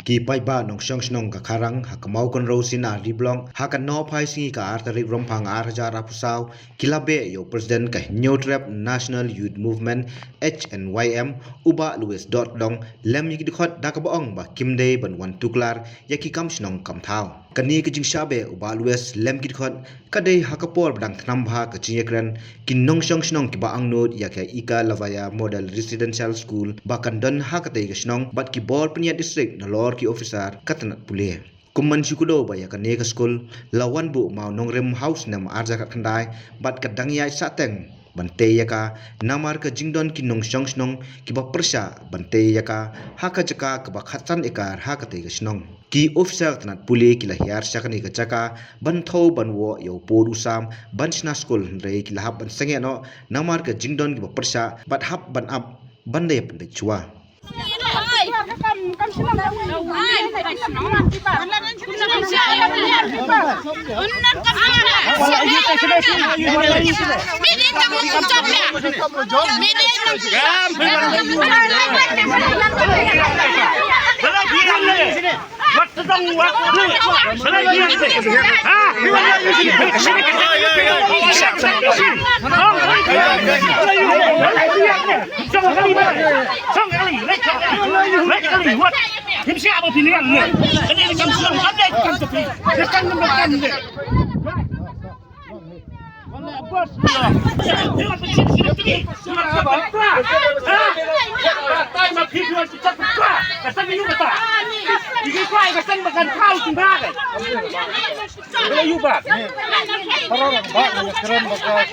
ki pai ba nong shong snong ka kharang ha kamau kon ro sin a riblong ha kan no phai singi ka ar tarik rom phang ar hajar apusau kilabe yo president ka new trap national youth movement HNYM uba louis dot dong lem yik dikhot da ka bong ba kimde ban wan tuklar yaki kam snong kam thau kani ki jing shabe uba louis lem ki dikhot kadai ha ka por badang thnam bha ka chiyekran kin nong shong snong ki ba angnot yakya ika lavaya model residential school ba kan don ha ka te ka snong bat ki bor pnia district na lor ki officer katanat pule kumman sikudo ba ya kane ka school lawan bu mau nongrem house nam arja ka khandai bat kadang ya sateng bante yaka namar ka jingdon ki nong shong snong ki ba persha bante yaka haka jaka ka ba khatan ekar haka te ka snong ki officer tanat pule ki la hiar sakani ka chaka ban tho ban wo yo podu sam ban sna school re ki la hab ban sange no namar ka jingdon ki ba persha bat hab ban up bande pande chua Siapa pilihan ni? Ini kamu sudah ada kan tapi kan membekan ni. Mana bos? Dia pergi sini. Apa? Tai ma phim luôn chắc quá. Cái sân như vậy. Cái quay cái sân mà gần khao chừng ba này. Cái như vậy. Orang bak yang keren bakal.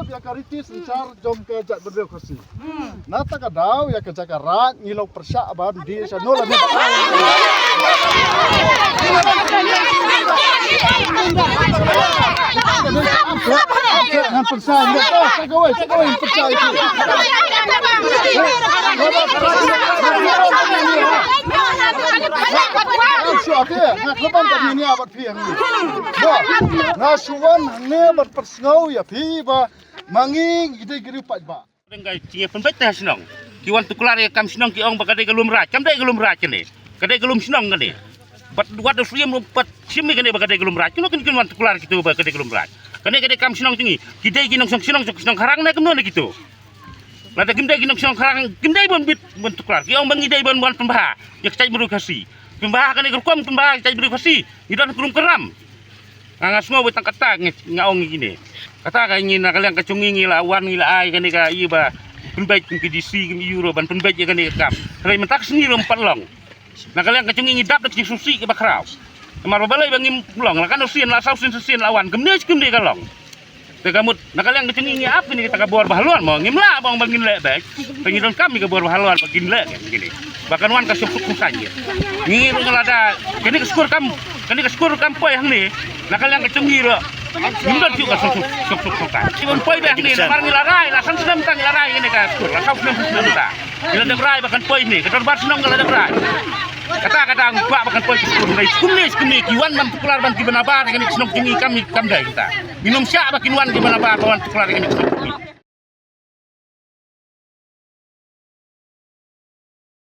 Ya karitis encar jom ke jat berdeu kursi. Nata ka daw ya ke jakarat ngilok persyak ban di sanol ni. Nan persyak ni oh sagawai persyak itu. Suatu nak lepas tadi ni abad piang ni. Ngasuan ni abad persngau ya pi ba mangi gede gede pat ba. Dengan cie penbet dah senang. Kiwan tuklar ya kam senang ki ong bakade galum raj. Kam dai galum raj ni. Kadai galum senang ni. Bat wat friem pat simi kene bakade galum raj. Kino kiwan tuklar gitu bakade galum raj. Kene kam senang tingi. Kidai kinong senang harang na kemno gitu. Lada kimdai kinong senang harang kimdai bon bit bon tuklar. Ki ong bangidai bon pembah. Ya kecai berukasi. Pembah kene kerkom pembah kecai berukasi. Idan kurum keram. Nga semua betang kata ngaong gini. Kata ka ingin nakaliang kacungi ngila awan ngila ay kani ka iba penbait kum PDC kum euro ban penbait ya kani kam. Kali mentak sendiri empat long. Nakaliang kacungi ngidap dak susi ke bakrau. Kemar balai bangim long lah kan usin lah sausin susin lawan kemne kemne kalong. Tegamut nakaliang kacungi ngi apa ni kita kabor bahaluan mau ngimla bang bangin lek baik. Pengidon kami kabor bahaluan bagin lek gini. Bahkan wan kasuk kusanya. Ngi ngelada kini keskur kam kani keskur kampoi hang ni nakaliang kacungi ro. Minta juga sok kan. Cuma poi dah ni nak larai, lah san senam tang larai ini kan. Lah kau senam tak. Bila ada larai bahkan poi ni, kadang bar senam kalau ada larai. Kata angpak bahkan poi kumni kiwan man tukular ban ki benabar ini senam tinggi kami kam dah kita. Minum syak bakin wan ki benabar kawan tukular ini senam.